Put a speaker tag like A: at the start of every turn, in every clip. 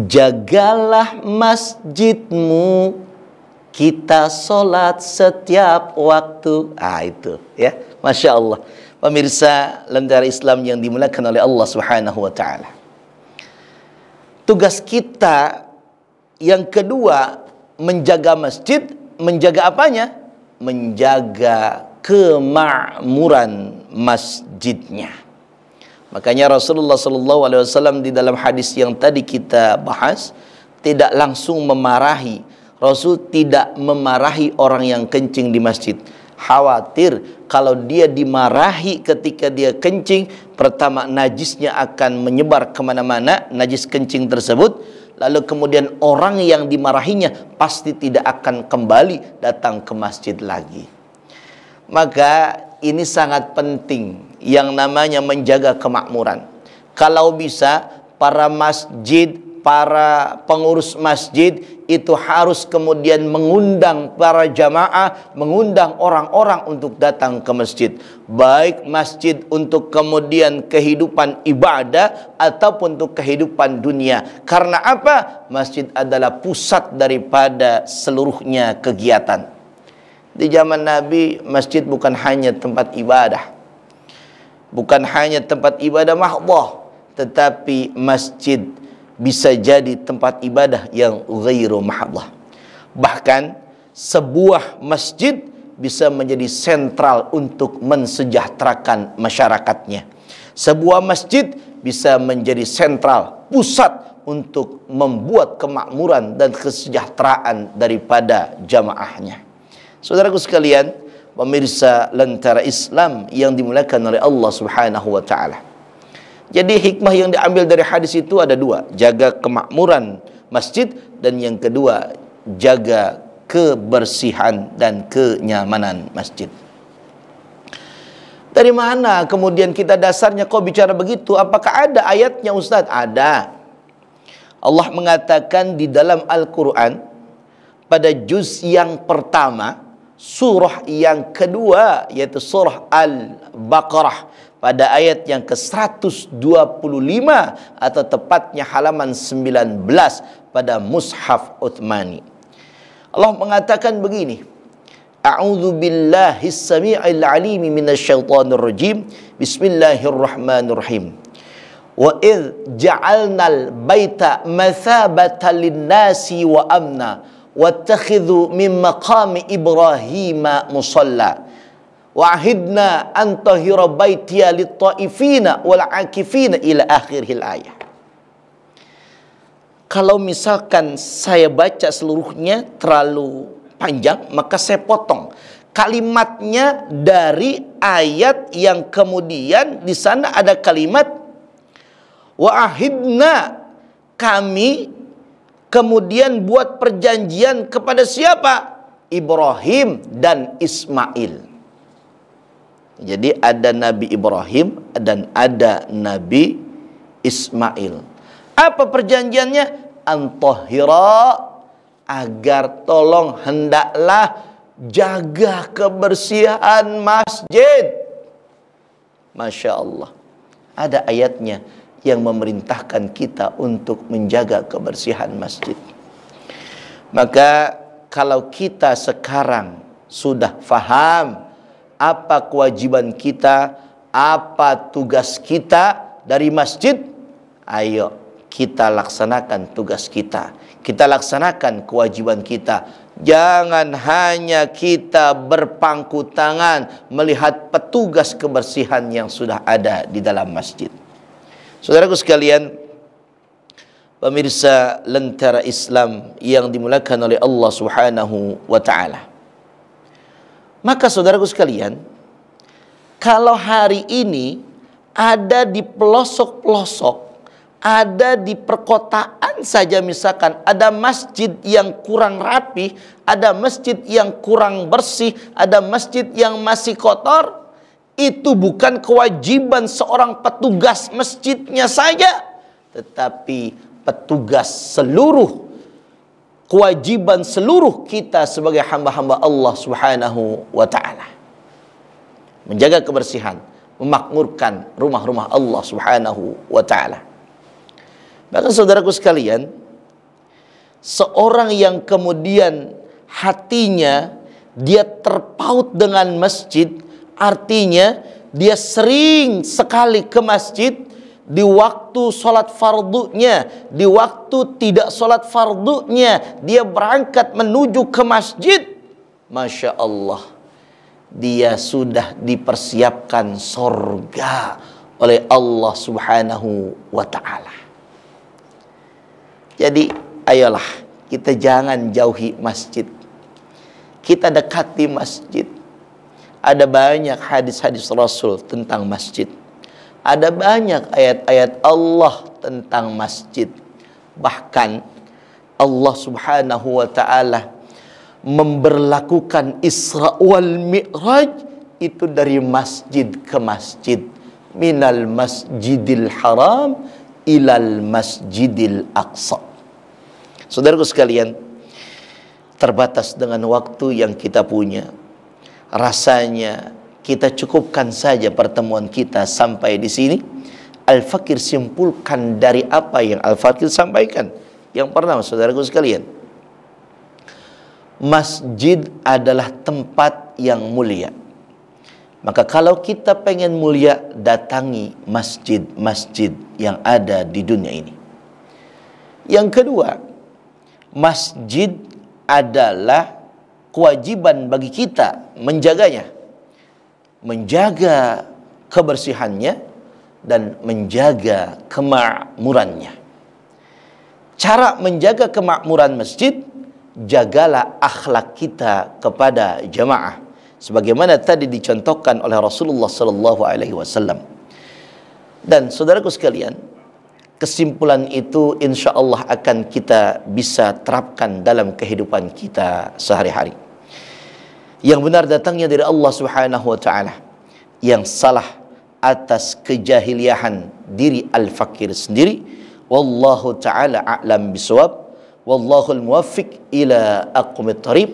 A: jagalah masjidmu, kita sholat setiap waktu. Itu ya, Masya Allah. Pemirsa Lentera Islam yang dimuliakan oleh Allah Subhanahu wa ta'ala, tugas kita yang kedua menjaga masjid. Menjaga apanya? Menjaga kemakmuran masjidnya. Makanya Rasulullah SAW di dalam hadis yang tadi kita bahas tidak langsung memarahi. Rasul tidak memarahi orang yang kencing di masjid. Khawatir kalau dia dimarahi ketika dia kencing, pertama najisnya akan menyebar kemana-mana, najis kencing tersebut. Lalu kemudian orang yang dimarahinya pasti tidak akan kembali datang ke masjid lagi. Maka ini sangat penting yang namanya menjaga kemakmuran. Kalau bisa para masjid, para pengurus masjid itu harus kemudian mengundang para jamaah, mengundang orang-orang untuk datang ke masjid. Baik masjid untuk kemudian kehidupan ibadah ataupun untuk kehidupan dunia. Karena apa? Masjid adalah pusat daripada seluruhnya kegiatan. Di zaman Nabi, masjid bukan hanya tempat ibadah, bukan hanya tempat ibadah mahdhah, tetapi masjid bisa jadi tempat ibadah yang ghairu mahdhah. Bahkan sebuah masjid bisa menjadi sentral untuk mensejahterakan masyarakatnya. Sebuah masjid bisa menjadi sentral, pusat untuk membuat kemakmuran dan kesejahteraan daripada jamaahnya. Saudaraku sekalian, pemirsa Lentera Islam yang dimuliakan oleh Allah Subhanahu wa ta'ala. Jadi hikmah yang diambil dari hadis itu ada dua. Jaga kemakmuran masjid, dan yang kedua jaga kebersihan dan kenyamanan masjid. Dari mana kemudian kita dasarnya kok bicara begitu? Apakah ada ayatnya, Ustaz? Ada. Allah mengatakan di dalam Al-Quran pada juz yang pertama, surah yang kedua, yaitu surah Al-Baqarah, pada ayat yang ke-125 atau tepatnya halaman 19 pada Mushaf Utsmani. Allah mengatakan begini, A'udzu billahis samii'il 'aliim minasyaitonir rajim. Bismillahirrahmanirrahim. Wa idz ja'alnal baita mathabatan lin-nasi wa amna wattakhidhu min maqami Ibrahim musalla wa ahidna an tahira baitiya lit-taifina wal 'akifina ila akhiril ayah. Kalau misalkan saya baca seluruhnya terlalu panjang, maka saya potong kalimatnya dari ayat yang kemudian di sana ada kalimat wa ahidna, kami kemudian buat perjanjian kepada siapa? Ibrahim dan Ismail. Jadi ada Nabi Ibrahim dan ada Nabi Ismail. Apa perjanjiannya? Antahira, agar tolong hendaklah jaga kebersihan masjid. Masya Allah. Ada ayatnya yang memerintahkan kita untuk menjaga kebersihan masjid. Maka kalau kita sekarang sudah faham apa kewajiban kita, apa tugas kita dari masjid, ayo kita laksanakan tugas kita. Kita laksanakan kewajiban kita. Jangan hanya kita berpangku tangan melihat petugas kebersihan yang sudah ada di dalam masjid. Saudaraku sekalian, pemirsa Lentera Islam yang dimuliakan oleh Allah Subhanahu wa ta'ala. Maka saudaraku sekalian, kalau hari ini ada di pelosok-pelosok, ada di perkotaan saja misalkan, ada masjid yang kurang rapi, ada masjid yang kurang bersih, ada masjid yang masih kotor, itu bukan kewajiban seorang petugas masjidnya saja, tetapi petugas seluruh, kewajiban seluruh kita sebagai hamba-hamba Allah Subhanahu wa ta'ala. Menjaga kebersihan, memakmurkan rumah-rumah Allah Subhanahu wa ta'ala. Bahkan saudaraku sekalian, seorang yang kemudian hatinya dia terpaut dengan masjid, artinya dia sering sekali ke masjid di waktu sholat fardunya, di waktu tidak sholat fardunya, dia berangkat menuju ke masjid. Masya Allah, dia sudah dipersiapkan sorga oleh Allah subhanahu wa ta'ala. Jadi ayolah kita jangan jauhi masjid, kita dekati masjid. Ada banyak hadis-hadis Rasul tentang masjid, ada banyak ayat-ayat Allah tentang masjid. Bahkan Allah subhanahu wa ta'ala memberlakukan Isra wal Mi'raj itu dari masjid ke masjid, minal masjidil haram ilal masjidil aqsa. Saudaraku sekalian, terbatas dengan waktu yang kita punya, rasanya kita cukupkan saja pertemuan kita sampai di sini. Al-Fakir simpulkan dari apa yang Al-Fakir sampaikan. Yang pertama, saudaraku sekalian, masjid adalah tempat yang mulia. Maka kalau kita pengen mulia, datangi masjid-masjid yang ada di dunia ini. Yang kedua, masjid adalah kewajiban bagi kita menjaganya, menjaga kebersihannya dan menjaga kemakmurannya. Cara menjaga kemakmuran masjid, jagalah akhlak kita kepada jamaah, sebagaimana tadi dicontohkan oleh Rasulullah sallallahu alaihi wasallam. Dan saudaraku sekalian, kesimpulan itu insya Allah akan kita bisa terapkan dalam kehidupan kita sehari-hari. Yang benar datangnya dari Allah subhanahu wa ta'ala, yang salah atas kejahiliahan diri Al-Fakir sendiri. Wallahu ta'ala a'lam bisawab, wallahul muwaffiq ila aqwamit thariq.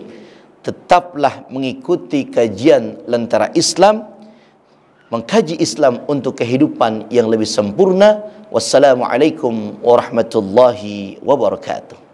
A: Tetaplah mengikuti kajian Lentera Islam, mengkaji Islam untuk kehidupan yang lebih sempurna. Wassalamualaikum warahmatullahi wabarakatuh.